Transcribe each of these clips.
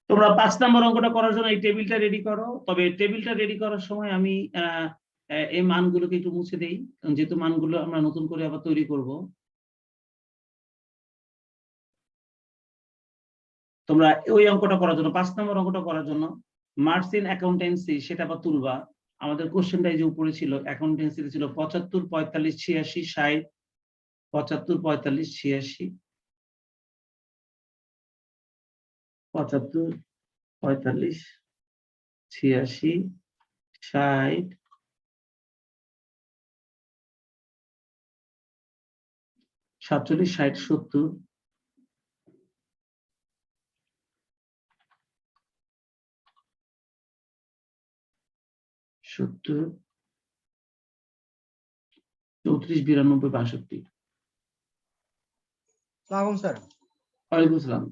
তোমরা 5 নম্বর অঙ্কটা করার জন্য এই টেবিলটা রেডি করো। তবে টেবিলটা রেডি করার সময় আমি এই মানগুলোকে একটু মুছে দেই, যেহেতু মানগুলো আমরা নতুন করে আবার তৈরি করব। তোমরা ওই অঙ্কটা করার জন্য 5 নম্বর অঙ্কটা করার জন্য মার্কস ইন অ্যাকাউন্টেন্সি সেটা আবার তুলবা। আমাদের কোশ্চেনটা যে উপরে ছিল অ্যাকাউন্টেন্সিতে ছিল 75 45 86 60, 75 45 86, 75 45 86 60, 47 60 70, 70 34 92 62। সালাম স্যার। ওয়ালাইকুম আসসালাম।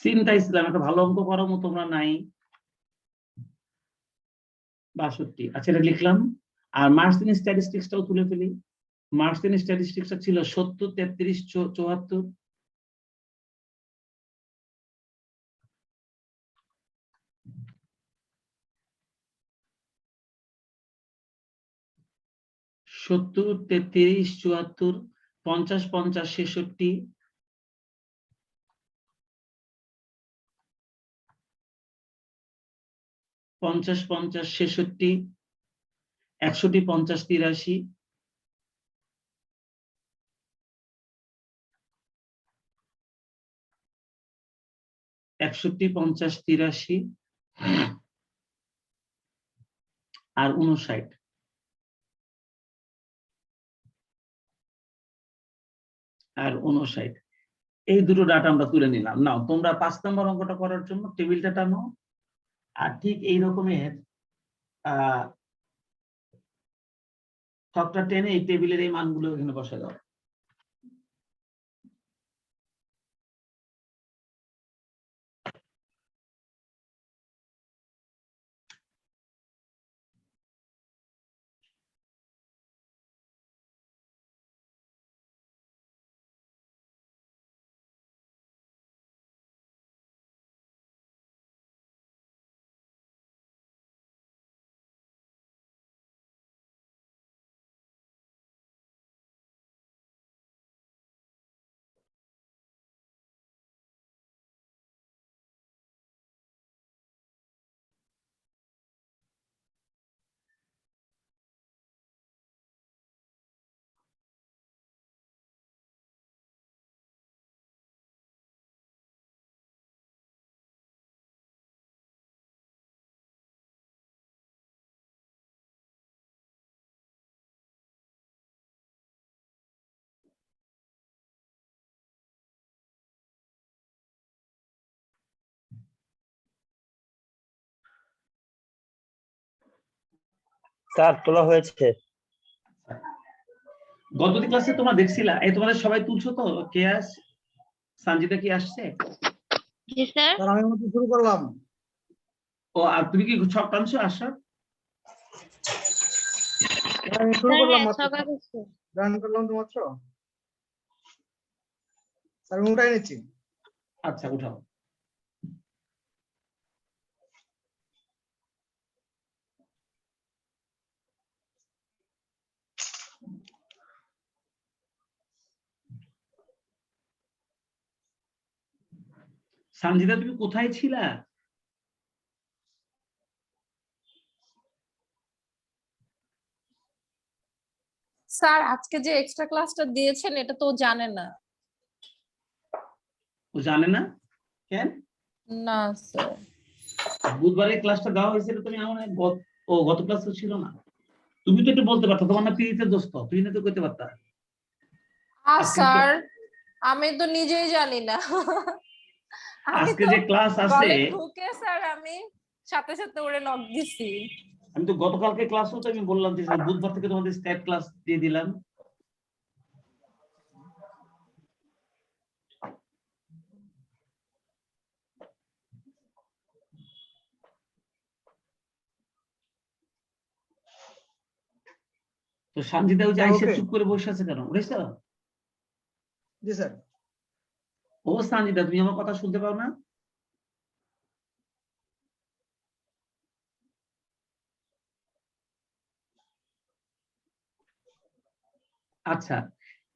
চিন্তা ইসলাম একটা ভালো অঙ্ক করার মতো তোমরা নাই। 62। আচ্ছা এটা লিখলাম। আর মার্কস ইন স্ট্যাটিস্টিক্সটাও তুলে ফেলি। মার্কস ইন স্ট্যাটিস্টিক্সটা ছিল 70 33 74, 70 33 74, 50 50 66, 50 50 66, 61 50 83, 61 50 83 আর 59। আর 59 এই দুটো ডাটা আমরা তুলে নিলাম। নাও তোমরা 5 নম্বর অঙ্কটা করার জন্য টেবিলটা টানো, আর ঠিক এই রকমের ছকটা টেনে এই টেবিলের এই মানগুলো এখানে বসে দাও। স্যার তোলা হয়েছে। গত ক্লাসে তোমরা দেখছিলা, এই তোমাদের সবাই তুলছো তো? কে সঞ্জিতা কি আসছে? জি স্যার। স্যার আমি মতো শুরু করলাম। ও আর তুমি কি ছক টানছো আসার? আমি শুরু করলাম হ্যাঁ, মাত্র ছক আঁকছি। জয়েন করলাম তো মাত্র। স্যার আমি উঠাই নিচ্ছি। আচ্ছা উঠাও। সঞ্জিতা তুমি কোথায় ছিলা? স্যার আজকে যে এক্সট্রা ক্লাসটা দিয়েছেন এটা তো জানে না। ও জানে না কেন? না স্যার। বুধবারে ক্লাসটা দেওয়া হয়েছিল, তুমি আমার ও গত ক্লাস তো ছিল না। তুমি তো একটু বলতে পারতো, তোমার না পিড়িতে দোস্ত, তুমি না তো করতে পারতা। স্যার আমি তো নিজেই জানি না। আজকে যে ক্লাস আছে ঢুকে স্যার আমি সাথে সাথে ওরে নক দিছি। আমি তো গতকালকে ক্লাসও তো আমি বললাম যে বুধবার থেকে তোমাদের স্ট্যাট ক্লাস দিয়ে দিলাম। তো সঞ্জিতা ওই যে আইসা Okay. চুপ করে বসে আছে কেন, বুঝছো? জি স্যার। ও সঞ্জিতা, তুমি আমার কথা শুনতে পাও না? আচ্ছা,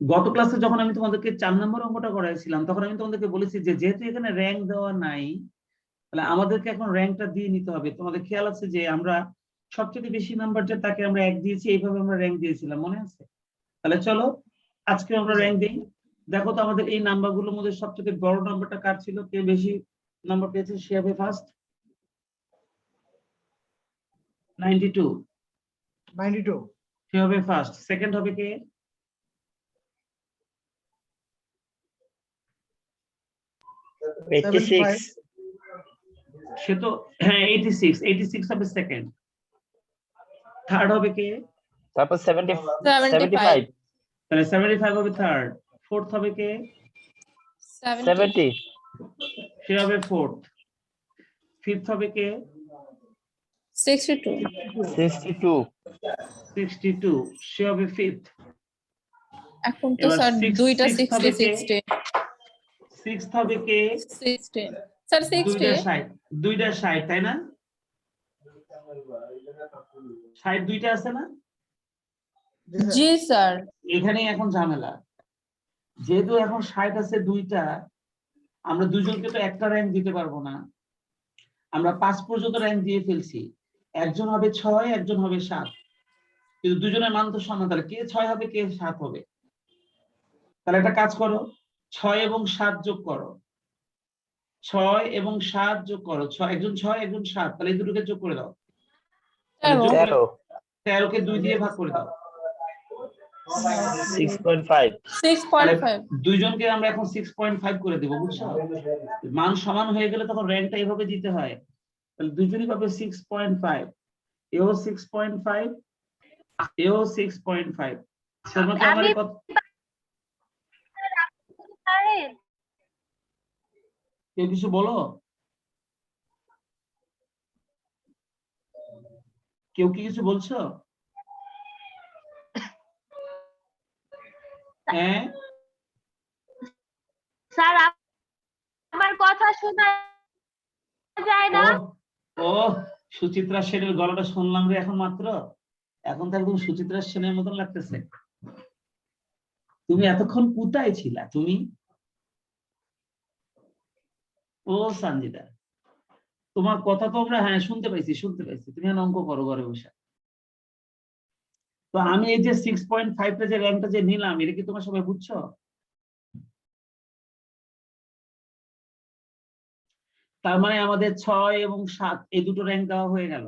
গত ক্লাসে যখন আমি তোমাদেরকে 4 নম্বর অঙ্কটা করাইছিলাম, তখন আমি তোমাদেরকে বলেছি যে যেহেতু এখানে র্যাঙ্ক দেওয়া নাই, তাহলে আমাদেরকে এখন র্যাঙ্কটা দিয়ে নিতে হবে। তোমাদের খেয়াল আছে যে আমরা সবচেয়ে বেশি নাম্বার যে তাকে আমরা 1 দিয়েছি, এইভাবে আমরা র্যাঙ্ক দিয়েছিলাম, মনে আছে? তাহলে চলো আজকে আমরা র্যাঙ্ক দিই। দেখো তো আমাদের এই নাম্বারগুলোর মধ্যে সবচেয়ে বড় নাম্বারটা কার ছিল, কে বেশি নাম্বার পেয়েছে সে হবে ফার্স্ট। 92, 92, সে হবে ফার্স্ট। সেকেন্ড হবে কে? 86, সে তো হ্যাঁ 86, 86 হবে সেকেন্ড। থার্ড হবে কে? তারপর 70, 75, 75, তাহলে 75 হবে থার্ড। ফোর্থ হবে কে? 70, 70, সে হবে ফোর্থ। ফিফথ হবে কে? 62, 62, 62, সে হবে ফিফথ। এখন তো এবার স্যার দুইটা sixth হবে 60 কে? 60 সিক্সথ হবে কে? 60 স্যার 60 দুইটা 60, তাই না? 60 দুইটা আছে না? জি স্যার। জি স্যার এখানেই এখন ঝামেলা। যেহেতু এখন 60 আছে দুইটা, আমরা দুজনকে তো একটা র্যাঙ্ক দিতে পারবো না। আমরা 5 পর্যন্ত র্যাঙ্ক দিয়ে ফেলছি। একজন হবে 6, একজন হবে 7, কিন্তু দুজনের মান তো সমান। তাহলে কে 6 হবে, কে 7 হবে? তাহলে একটা কাজ করো, 6 এবং 7 যোগ করো। 6 এবং 7 যোগ করো। একজন 6, একজন 7, তাহলে এই দুটোকে যোগ করে দাও। তাহলে যোগ করে 13, 13 কে 2 দিয়ে ভাগ করে দাও। 6.5, 6.5 দুইজনকে আমরা এখন 6.5 করে দেবো, বুঝছো? মান সমান হয়ে গেলে তখন র্যাঙ্কটা এইভাবে দিতে হয়। তাহলে দুজনই পাবে 6.5, এও 6.5, এও 6.5। তোমরা কি আমার কত, কেউ কিছু বলো? কেউ কি কিছু বলছো? হ্যাঁ, স্যার আমার কথা শোনা যায় না? ও সুচিত্রা সেনের গলাটা শুনলাম রে এখন মাত্র। এখন তো একদম সুচিত্রা সেনের মতন লাগতেছে। তুমি এতক্ষণ কোথায় ছিলা তুমি? ও সঞ্জিতা, তোমার কথা তো আমরা হ্যাঁ শুনতে পাইছি। তুমি এখন অঙ্ক করো ঘরে বসে। তো আমি এই যে 6.5 টা যে র্যাঙ্কটা যে নিলাম, এটা কি তোমরা সবাই বুঝছো? তার মানে আমাদের 6 এবং 7 এই দুটো র্যাঙ্ক দেওয়া হয়ে গেল।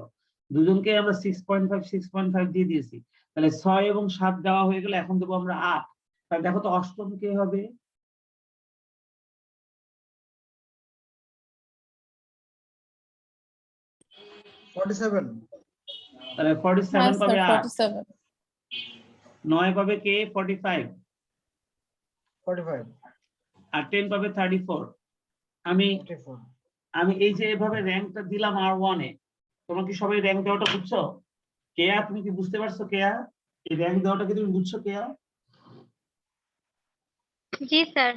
দুজনকে আমরা 6.5 দিয়ে দিয়েছি। তাহলে 6 এবং 7 দেওয়া হয়ে গেলে এখন দেবো আমরা 8। তাহলে দেখো তো অষ্টম কে হবে? 47, তাহলে হ্যাঁ 47 স্যার পাবে 8। 47 9 পাবে কে? 45। 45, আর 10 পাবে 34। আমি 34, আমি এই যে এভাবে র্যাঙ্কটা দিলাম R1 এ, তোমরা কি সবাই র্যাঙ্ক দেওয়াটা বুঝছো? কেয়া, তুমি কি বুঝতে পারছো? কেয়া, এই র্যাঙ্ক দেওয়াটা কি তুমি বুঝছো? কেয়া, জি স্যার।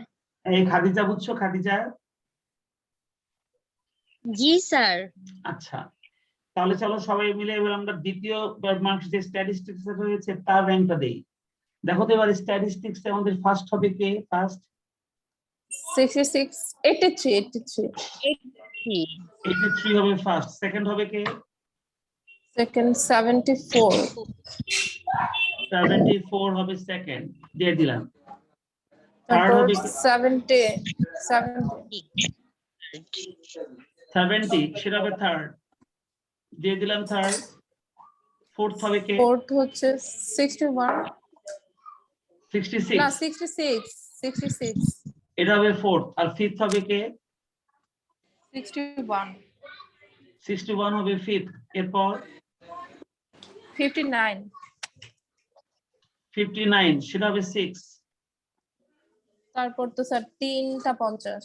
এই খাদিজা বুঝছো? খাদিজা, জি স্যার। আচ্ছা। তাহলে চলো সবাই মিলে এবার আমরা দ্বিতীয় মার্কস যে স্ট্যাটিস্টিক্স রয়েছে তার র্যাঙ্কটা দেই। দেখো তো এবার স্ট্যাটিস্টিক্স আমাদের ফার্স্ট হবে কে? ফার্স্ট 66 83 83 হবে ফার্স্ট। সেকেন্ড হবে কে? সেকেন্ড 74 74 হবে সেকেন্ড, দিয়ে দিলাম। থার্ড তারপর হবে কে? 70 70, সেটা হবে থার্ড, দিয়ে দিলাম থার্ড। ফোর্থ হবে কে? ফোর্থ হচ্ছে 61 না 66, 66 এটা হবে ফোর্থ। আর ফিফথ হবে কে? 61 61 হবে ফিফথ। এরপর 59 59, সেটা হবে 6। তারপর তো স্যার 3টা 50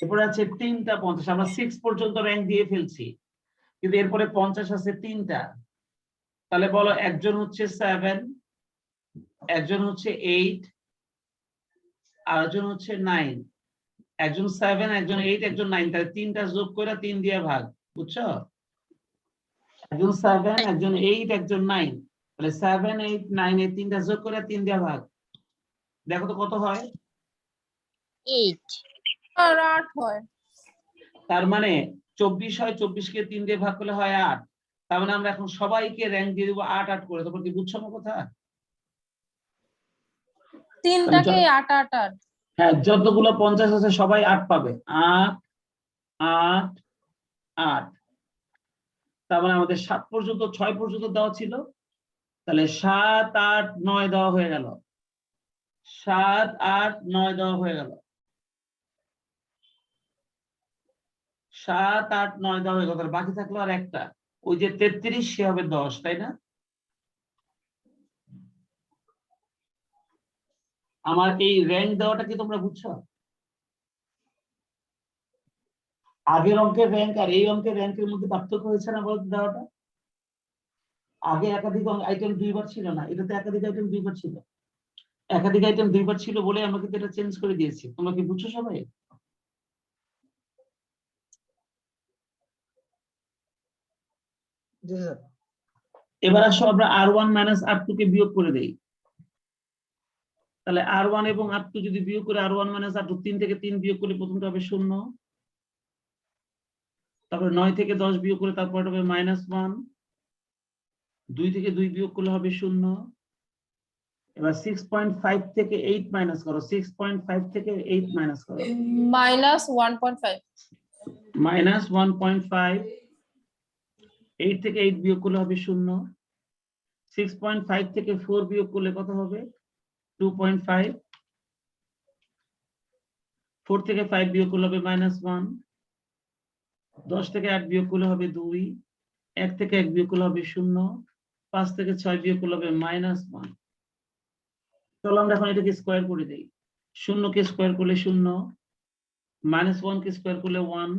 এরপরে আছে 3টা 50। আমরা 6 পর্যন্ত র্যাঙ্ক দিয়ে ফেলছি, কিন্তু এরপরে 50 আছে 3টা। তাহলে বলো একজন হচ্ছে 7, একজন হচ্ছে 8, আর একজন হচ্ছে 9। একজন 7, একজন 8, একজন 9, তাহলে তিনটা যোগ করে 3 দিয়ে ভাগ, বুঝছো? একজন 7, একজন 8, একজন 9, তাহলে 7, 8, 9 এই তিনটা যোগ করে 3 দিয়ে ভাগ। দেখো তো কত হয়। 8 আর 8 হয়। তার মানে 24 হয়, 24 কে 3 দিয়ে ভাগ করলে হয় 8। তার মানে আমরা এখন সবাইকে র্যাঙ্ক দিয়ে দেবো 8 8 করে। তারপর কি বুঝছো আমার কথা? তিনটাকে 8 8 8। হ্যাঁ, যতগুলো 50 আছে সবাই 8 পাবে। 8 8 8। তার মানে আমাদের 7 পর্যন্ত 6 পর্যন্ত দেওয়া ছিল, তাহলে 7 8 9 দেওয়া হয়ে গেল। 7 8 9 দেওয়া হয়ে গেল। 7 8 9 দেওয়া হয়ে গেল। তাহলে বাকি থাকলো আর একটা, ওই যে 33, সে হবে 10, তাই না? আমার এই র্যাঙ্ক দেওয়াটা কি তোমরা বুঝছো? আগের অঙ্কের র্যাঙ্ক আর এই অঙ্কের র্যাঙ্কের মধ্যে পার্থক্য হয়েছে না বলতে দেওয়াটা? আগে একাধিক আইটেম 2 বার ছিল না, এটাতে একাধিক আইটেম 2 বার ছিল। একাধিক আইটেম 2 বার ছিল বলে আমরা কিন্তু এটা চেঞ্জ করে দিয়েছি। তোমরা কি বুঝছো সবাই? জি স্যার। এবার আসো আমরা R1 মাইনাস R2 কে বিয়োগ করে দেই। তাহলে R1 এবং R2 যদি বিয়োগ করে R1 মাইনাস R2, 3 থেকে 3 বিয়োগ করলে প্রথমটা হবে 0, তারপরে 9 থেকে 10 বিয়োগ করে তারপর হবে -1, 2 থেকে 2 বিয়োগ করলে হবে 0। এবার 6.5 থেকে 8 মাইনাস করো, 6.5 থেকে 8 মাইনাস করো, -1.5। -1.5। 8 থেকে 8 বিয়োগ করলে হবে 0। 6.5 থেকে 4 বিয়োগ করলে কত হবে? 2.5। 4 থেকে 5 বিয়োগ করলে হবে -1। 10 থেকে 8 বিয়োগ করলে হবে 2। 1 থেকে 1 বিয়োগ করলে হবে 0। 5 থেকে 6 বিয়োগ করলে হবে -1। চলো আমরা এখন এটাকে স্কোয়ার করে দেই। 0 কে স্কোয়ার করলে 0, -1 কে স্কোয়ার করলে 1,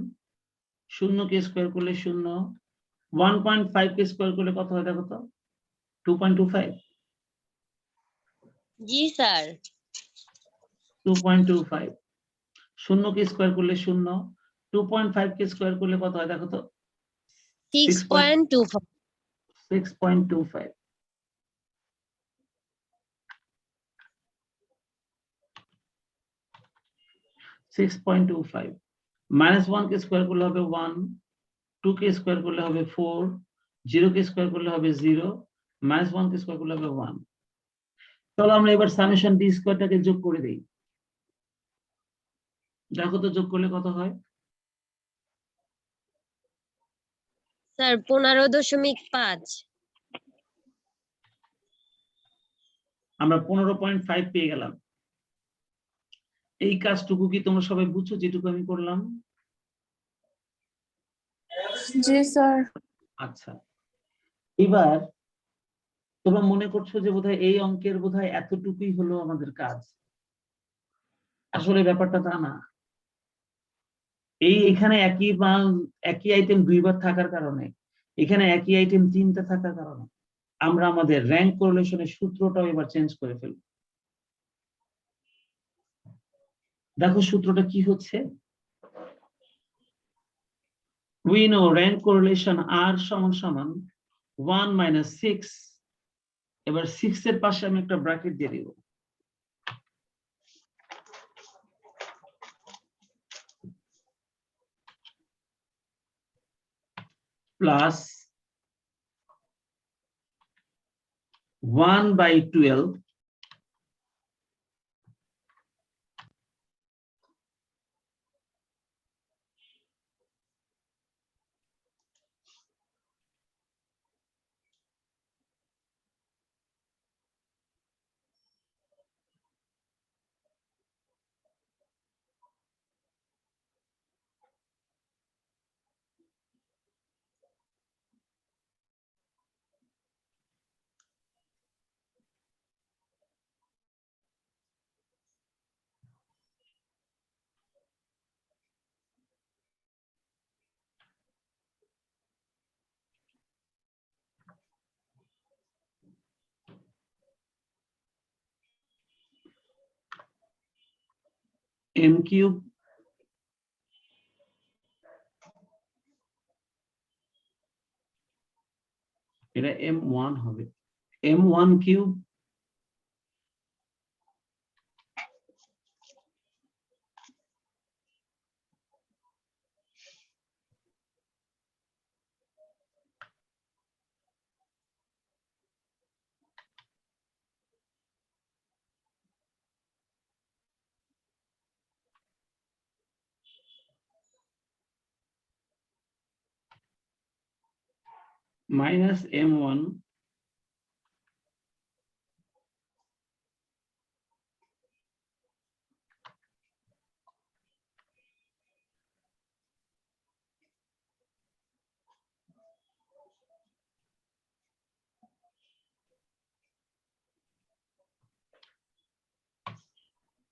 0 কে স্কোয়ার করলে 0, 1.5 কে স্কোয়ার করলে কত হয় দেখো তো? 2.25। জি স্যার 2.25। 0 কে স্কোয়ার করলে 0, 2.5 কে স্কোয়ার করলে কত হয় দেখো তো? 6.25 6.25। -1 কে স্কোয়ার করলে হবে 1, 2 কে স্কোয়ার করলে হবে 4, 0 কে স্কোয়ার করলে হবে 0, -1 কে স্কোয়ার করলে হবে 1। চলো আমরা এবার সামেশন ডি স্কোয়ারটাকে যোগ করে দেই। দেখো তো যোগ করলে কত হয়? স্যার 15.5 আমরা 15.5 পেয়ে গেলাম। এই কাজটুকু কি তোমরা সবাই বুঝছো যেটুকু আমি করলাম? জি স্যার। আচ্ছা, এবার তোমরা মনে করছো যে বোধহয় এই অঙ্কের বোধহয় এতটুকুই হলো আমাদের কাজ। আসলে ব্যাপারটা তা না। এখানে একই আইটেম 2 বার থাকার কারণে, এখানে একই আইটেম 3টা থাকার কারণে আমরা আমাদের র্যাঙ্ক কোরিলেশনের সূত্রটাও এবার চেঞ্জ করে ফেলব। দেখো সূত্রটা কি হচ্ছে। We know rank correlation R = 1 - 6। এবার 6 এর পাশে আমি একটা ব্র্যাকেট দিয়ে দিব। প্লাস 1/12 এম কিউব এটা m1 হবে, m1 cube minus m1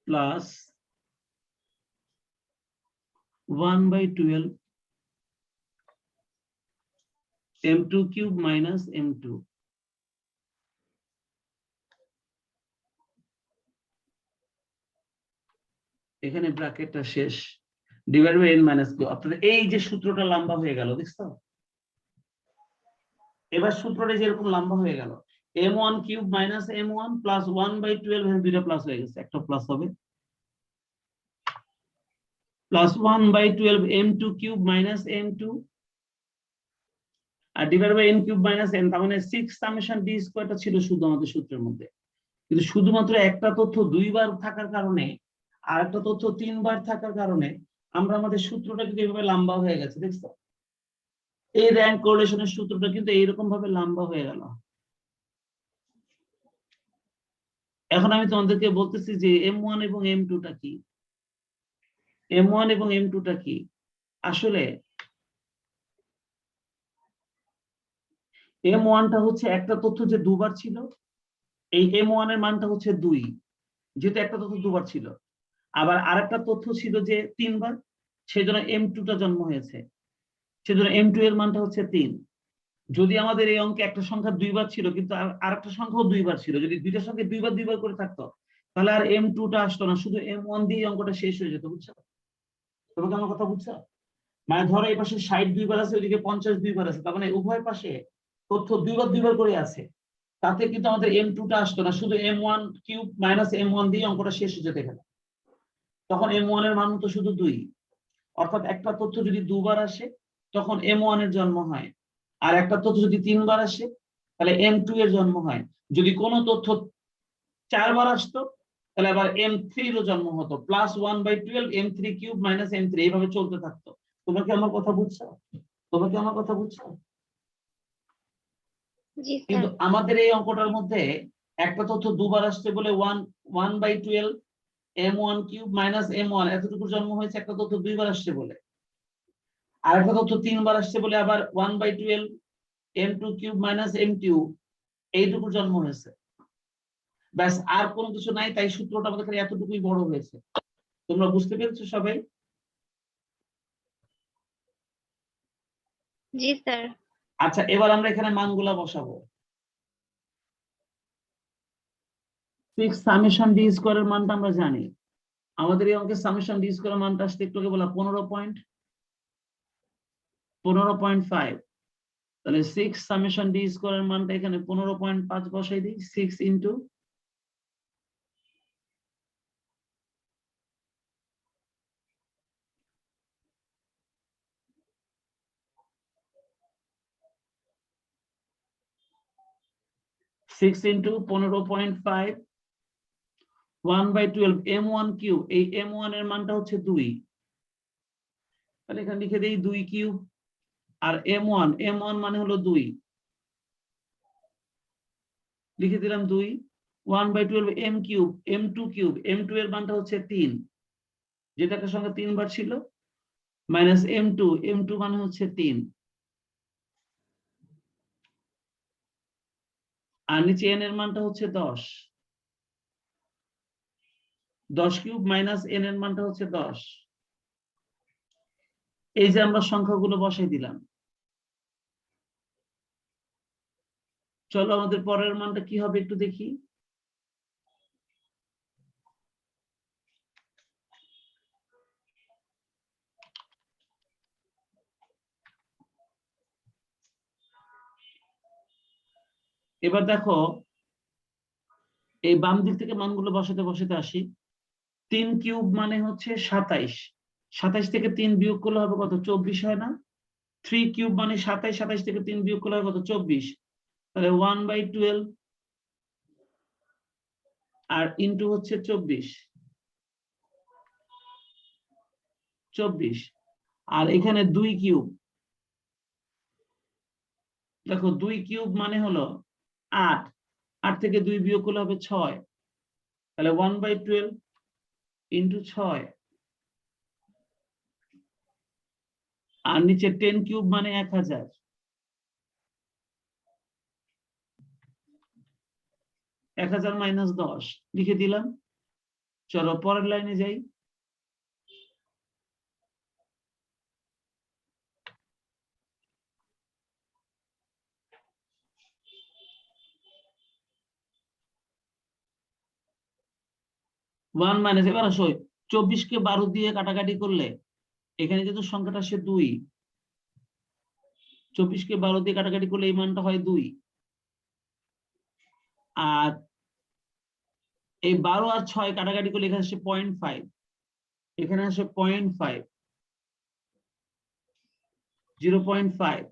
plus 1/12 m2 cube minus m2। এখানে ব্র্যাকেটটা শেষ, divide by n minus Q. আপনাদের এই যে সূত্রটা লম্বা হয়ে গেল, দেখছো? এবার সূত্রটা যেরকম লম্বা হয়ে গেল, m1 cube minus m1 plus 1/12, এখানে দুইটা প্লাস হয়ে গেছে, একটা প্লাস হবে, plus 1/12 m2 cube minus m2 আর divide by n cube minus n। তার মানে 6 সামেশন d স্কয়ারটা ছিল শুধু আমাদের সূত্রের মধ্যে, কিন্তু শুধুমাত্র একটা তথ্য দুইবার থাকার কারণে আর একটা তথ্য তিনবার থাকার কারণে আমরা আমাদের সূত্রটা কিন্তু এইভাবে লম্বা হয়ে গেছে, দেখছো? এই র্যাঙ্ক কোরিলেশনের সূত্রটা কিন্তু এইরকম ভাবে লম্বা হয়ে গেল। এখন আমি তোমাদেরকে বলতেছি যে m1 এবং m2 টা কি, m1 এবং m2 টা কি। আসলে m1 টা হচ্ছে একটা তথ্য যে দুবার ছিল, এই m1 এর মানটা হচ্ছে 2, যেহেতু একটা তথ্য দুবার ছিল। আবার আরেকটা তথ্য ছিল যে তিনবার, সেজন্য m2 টা জন্ম হয়েছে, সেজন্য m2 এর মানটা হচ্ছে 3। যদি আমাদের এই অঙ্কে একটা সংখ্যা দুইবার ছিল কিন্তু আরেকটা সংখ্যাও দুইবার ছিল, যদি দুইটা সংখ্যা দুইবার দুইবার করে থাকতো তাহলে আর m2 টা আসতো না, শুধু m1 দিয়ে অঙ্কটা শেষ হয়ে যেত, বুঝছো? তোমাকে আমার কথা বুঝছো? মানে ধরো এই পাশে 60 দুইবার আছে, ওইদিকে 50 দুইবার আছে, তার মানে উভয় পাশে তথ্য দুইবার দুইবার করে আছে, তাতে কিন্তু আমাদের m2 টা আসতো না, শুধু m1 কিউব মাইনাস m1 দিয়ে অঙ্কটা শেষ হয়ে যেত এখানে। তখন m1 এর মান তো শুধু 2, অর্থাৎ একটা তথ্য যদি দুবার আসে তখন m1 এর জন্ম হয়, আর একটা তথ্য যদি তিনবার আসে তাহলে m2 এর জন্ম হয়। যদি কোনো তথ্য 4 বার আসতো তাহলে আবার m3 এরও জন্ম হতো, plus 1/12 m3 cube minus m3, এইভাবে চলতে থাকতো। তোমরা কি আমার কথা বুঝছো? তোমরা কি আমার কথা বুঝছো? জি স্যার। কিন্তু আমাদের এই অঙ্কটার মধ্যে একটা তথ্য দুবার আসছে বলে 1/12 m1 কিউব মাইনাস m1 এতটুকু জন্ম হয়েছে, একটা তথ্য দুইবার আসছে বলে। আর একটা তথ্য তিনবার আসছে বলে আবার 1/12 m2 কিউব মাইনাস m2 এইটুকু জন্ম হয়েছে। ব্যাস, আর কোনো কিছু নাই, তাই সূত্রটা আমাদের খালি এতটুকুই বড় হয়েছে। তোমরা বুঝতে পেরেছো সবাই? জি স্যার। আচ্ছা, এবার আমরা এখানে মানগুলা বসাবো। 6 সামেশন ডি স্কয়ারের মানটা আমরা জানি, আমাদের এই অঙ্কের সামেশন ডি স্কয়ারের মানটা আসছে একটু আগে বলা 15.5। তাহলে 6 সামেশন ডি স্কয়ারের মানটা এখানে 15.5 বসাই দিই, 6 ইনটু 15.5 1/12 m1 কিউব, এই m1 এর মানটা হচ্ছে 2, তাহলে এখানে লিখে দেই 2 কিউব, আর m1 মানে হলো 2, লিখে দিলাম 2, 1/12 m cube, m2 cube, m2 এর মানটা হচ্ছে 3, যেটা একটা সংখ্যা তিনবার ছিল, মাইনাস m2 মানে হচ্ছে 3, আর নিচে n এর মানটা হচ্ছে 10, 10 কিউব মাইনাস n এর মানটা হচ্ছে 10। এই যে আমরা সংখ্যাগুলো বসাই দিলাম। চলো আমাদের পরের মানটা কি হবে একটু দেখি। এবার দেখো এই বাম দিক থেকে মানগুলো বসাতে বসাতে আসি। 3 কিউব মানে হচ্ছে 27, 27 থেকে 3 বিয়োগ করলে হবে কত? 24 হয় না? 3 কিউব মানে 27, 27 থেকে 3 বিয়োগ করলে হবে কত? 24। তাহলে 1/12 আর ইন্টু হচ্ছে 24, আর এখানে 2 কিউব। দেখো 2 কিউব মানে হলো 8, 8 থেকে 2 বিয়োগ করলে হবে 6, তাহলে 1/12 ইন্টু 6, আর নিচে 10 কিউব মানে 1000, 1000 মাইনাস 10 লিখে দিলাম। চলো পরের লাইনে যাই। ওয়ান মাইনাস, এবার আসো 24 কে 12 দিয়ে কাটাকাটি করলে এখানে যেহেতু সংখ্যাটা আসে 2, 24 কে 12 দিয়ে কাটাকাটি করলে এই মানটা হয় 2, আর এই 12 আর 6 কাটাকাটি করলে এখানে আসে 0.5, এখানে আসে 0.5, 0.5,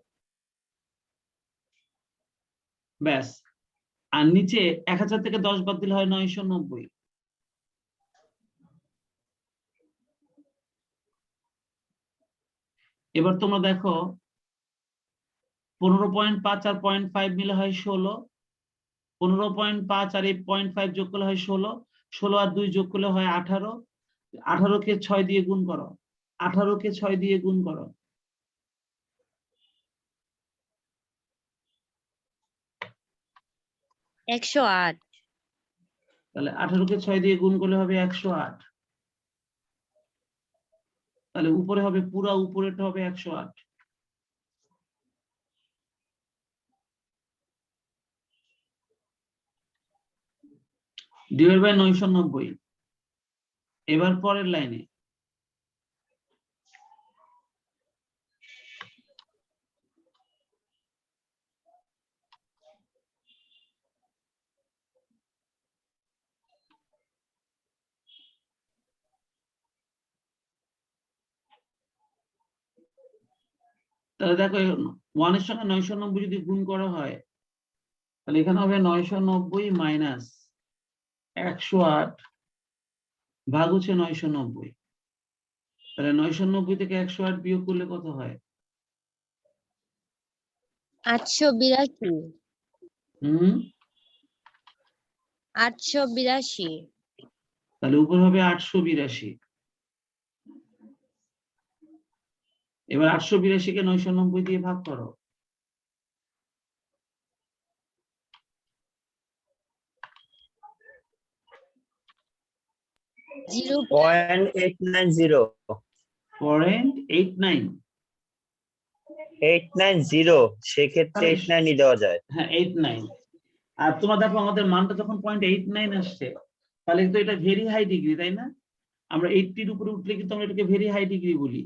ব্যাস। আর নিচে 1000 থেকে 10 বাদ দিলে হয় 990। এবার তোমরা দেখো 15.5 আর 0.5 মিলে হয় 16, 15.5 আর এই 0.5 যোগ করলে হয় 16, 16 আর 2 যোগ করলে হয় 18, 18 কে 6 দিয়ে গুণ করো, 18 কে 6 দিয়ে গুণ করো, একশো আট। তাহলে 18 কে 6 দিয়ে গুণ করলে হবে 108, তাহলে উপরে হবে, পুরা উপরেটা হবে 108। Divide by 990। এবার পরের লাইনে তাহলে দেখো 1 এর সঙ্গে 990 যদি গুণ করা হয় তাহলে এখানে হবে 990 মাইনাস 108 ভাগ হচ্ছে 990। তাহলে 990 থেকে 108 বিয়োগ করলে কত হয়? 882। হুম, 882। তাহলে উপর হবে 882। এবার 882 কে 990 দিয়ে ভাগ করো। জিরো 0.890 0.89। 890 সেক্ষেত্রে 890 দেওয়া যায়। হ্যাঁ 89। আর তোমরা দেখো আমাদের মানটা যখন 0.89 আসছে তাহলে কিন্তু এটা ভেরি হাই ডিগ্রি, তাই না? আমরা 80-র উপরে উঠলে কিন্তু আমরা এটাকে ভেরি হাই ডিগ্রি বলি।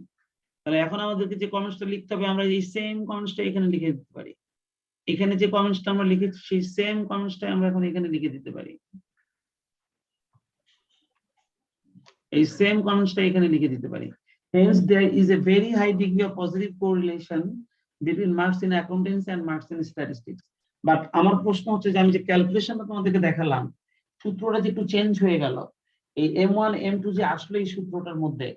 তাহলে এখন আমাদেরকে যে কমেন্টসটা লিখতে হবে আমরা এই সেম কমেন্টসটা এখানে লিখে দিতে পারি। এখানে যে কমেন্টসটা আমরা লিখেছি সেই সেম কমেন্টসটাই আমরা এখন এখানে লিখে দিতে পারি। এই সেম কমেন্টসটা এখানে লিখে দিতে পারি। Hence there is a very high degree of positive correlation between marks in accountancy and marks in statistics. But আমার প্রশ্ন হচ্ছে যে আমি যে ক্যালকুলেশনটা তোমাদেরকে দেখালাম সূত্রটা যে একটু চেঞ্জ হয়ে গেল, এই M1 M2 যে আসলে এই সূত্রটার মধ্যে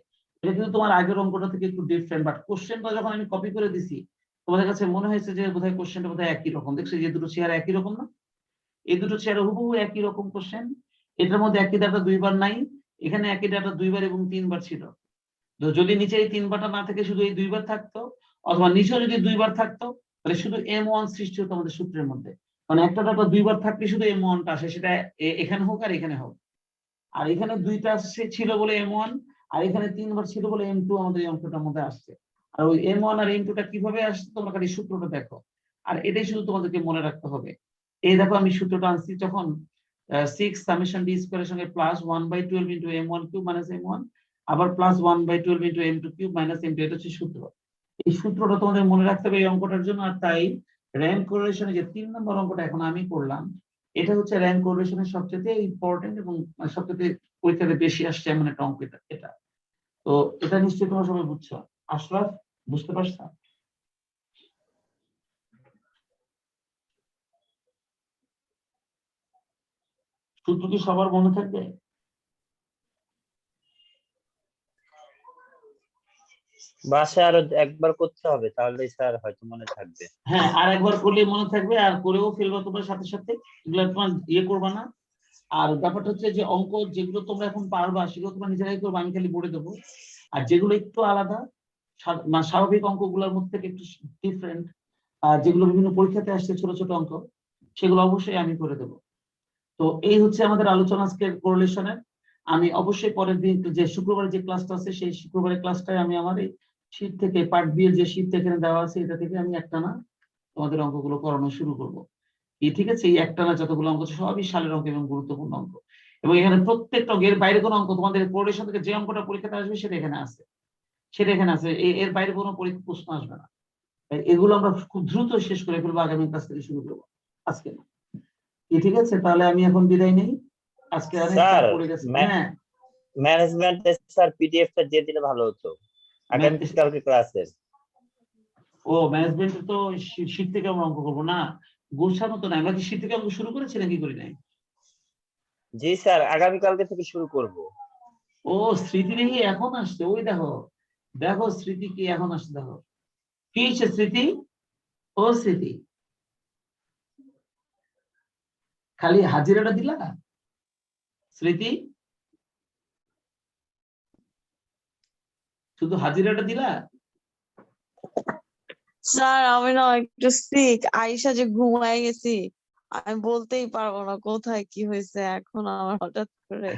এটা কিন্তু তোমার আগের অঙ্কটা থেকে একটু ডিফারেন্ট, বাট কোশ্চেনটা যখন আমি কপি করে দিছি তোমাদের কাছে মনে হয়েছে যে বোধহয় কোশ্চেনটা বোধহয় একই রকম। দেখছো যে দুটো চেহারা একই রকম না? এই দুটো চেহারা হুবহু একই রকম কোশ্চেন। এটার মধ্যে একই ডাটা দুইবার নাই, এখানে একই ডাটা দুইবার এবং 3বার ছিল। তো যদি নিচে এই 3বারটা না থেকে শুধু এই 2বার থাকতো, অথবা নিচেও যদি 2বার থাকতো তাহলে শুধু M1 সৃষ্টি হতো আমাদের সূত্রের মধ্যে। কারণ একটা ডাটা 2বার থাকলে শুধু M1টা আসে, সেটা এখানে হোক আর এখানে হোক। আর এখানে 2টা ছিল বলে M1, আর এখানে 3বার ছিল বলে M2 আমাদের এই অঙ্কটার মধ্যে আসছে। আর ওই M1 আর M2টা কিভাবে আসছে তোমরা খালি সূত্রটা দেখো, আর এটাই শুধু তোমাদেরকে মনে রাখতে হবে। এই দেখো আমি সূত্রটা আনছি, যখন 6 সামেশন ডি স্কয়ারের সঙ্গে plus 1/12 into M1 cube minus M1 আবার plus 1/12 into M2 cube minus M2, এটা হচ্ছে সূত্র। এই সূত্রটা তোমাদের মনে রাখতে হবে এই অঙ্কটার জন্য। আর তাই র্যাঙ্ক কোরিলেশনে যে 3 নম্বর অঙ্কটা এখন আমি করলাম, এটা হচ্ছে র্যাঙ্ক কোরিলেশনের সবচেয়ে ইম্পর্টেন্ট এবং সবচেয়ে পরীক্ষাতে বেশি আসছে এমন একটা অঙ্ক এটা। তো এটা নিশ্চয়ই তোমরা সবাই বুঝছো। আশরাফ, বুঝতে পারছো? সূত্র কি সবার মনে থাকবে? বাসায় আরো একবার করতে হবে, তাহলে স্যার হয়তো মনে থাকবে। হ্যাঁ, আর একবার করলে মনে থাকবে, আর করেও ফেলবা তোমরা সাথে সাথে, এগুলো তোমার ইয়ে করবা না। আর ব্যাপারটা হচ্ছে যে অঙ্ক যেগুলো তোমরা এখন পারবা সেগুলো তোমরা নিজেরাই করবে, আমি খালি বলে দেবো। আর যেগুলো একটু আলাদা, মানে স্বাভাবিক অঙ্কগুলোর মধ্যে থেকে একটু ডিফারেন্ট, আর যেগুলো বিভিন্ন পরীক্ষাতে আসছে ছোট ছোট অঙ্ক, সেগুলো অবশ্যই আমি করে দেবো। তো এই হচ্ছে আমাদের আলোচনা আজকের কোরিলেশনের। আমি অবশ্যই পরের দিন যে শুক্রবারে যে ক্লাসটা আছে সেই শুক্রবারের ক্লাসটায় আমি আমার এই শীট থেকে পার্ট বি এর যে শীটটা এখানে দেওয়া আছে এটা থেকে আমি একটানা তোমাদের অঙ্কগুলো করানো শুরু করব। ঠিক আছে, এই একটানা যতগুলো অঙ্ক আছে সবই সালের অঙ্ক এবং গুরুত্বপূর্ণ অঙ্ক, এবং এখানে প্রত্যেকটা অঙ্ক, এর বাইরে কোনো অঙ্ক তোমাদের কোরিলেশন থেকে যে অঙ্কটা পরীক্ষাতে আসবে সেটা এখানে আছে, এর বাইরে কোনো প্রশ্ন আসবে না। এগুলো আমরা খুব দ্রুত শেষ করে ফেলবো, আগামী ক্লাস থেকে শুরু করবো, আজকে না। ঠিক আছে, তাহলে আমি এখন বিদায় নেই, আজকে অনেক স্যার, পড়ে গেছে। হ্যাঁ, ম্যানেজমেন্ট স্যার পিডিএফ টা দিয়ে দিলে ভালো হতো আগামী কালকে ক্লাসের। ও ম্যানেজমেন্ট তো শীত থেকে আমরা অঙ্ক করবো না, গোছানো তো নাই। আমরা কি শীত থেকে অঙ্ক শুরু করেছি নাকি করি নাই? জি স্যার, আগামী কালকে থেকে শুরু করব। ও স্মৃতি দেখি এখন আসছে, ওই দেখো দেখো স্মৃতি কি এখন আসছে, দেখো কি হচ্ছে স্মৃতি। ও স্মৃতি, খালি হাজিরাটা দিলা স্মৃতি, শুধু হাজিরাটা দিলা? স্যার আমি না একটু সিক, আইসা যে ঘুমায় গেছি, আমি বলতেই পারবো না কোথায় কি হয়েছে এখন আমার হঠাৎ করে।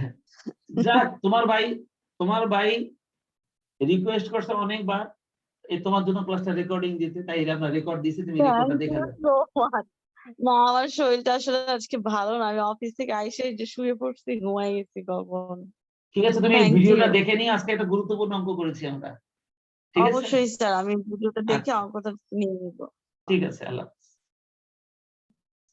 যাক, তোমার ভাই রিকোয়েস্ট করছে অনেকবার এই তোমার জন্য ক্লাসটা রেকর্ডিং দিতে, তাই আমরা রেকর্ড দিয়েছি, তুমি রেকর্ডটা Thank দেখে you যাও। so much. না আমার শরীরটা আসলে আজকে ভালো না, আমি অফিস থেকে আইসা এই যে শুয়ে পড়ছি, ঘুমায় গেছি কখন। ঠিক আছে, তুমি এই Thank ভিডিওটা you. দেখে নিয়ে আজকে একটা গুরুত্বপূর্ণ অঙ্ক করেছি আমরা। ঠিক আছে, অবশ্যই স্যার, আমি ভিডিওটা দেখে আচ্ছা, অঙ্কটা নিয়ে নিবো। ঠিক আছে, আল্লাহ।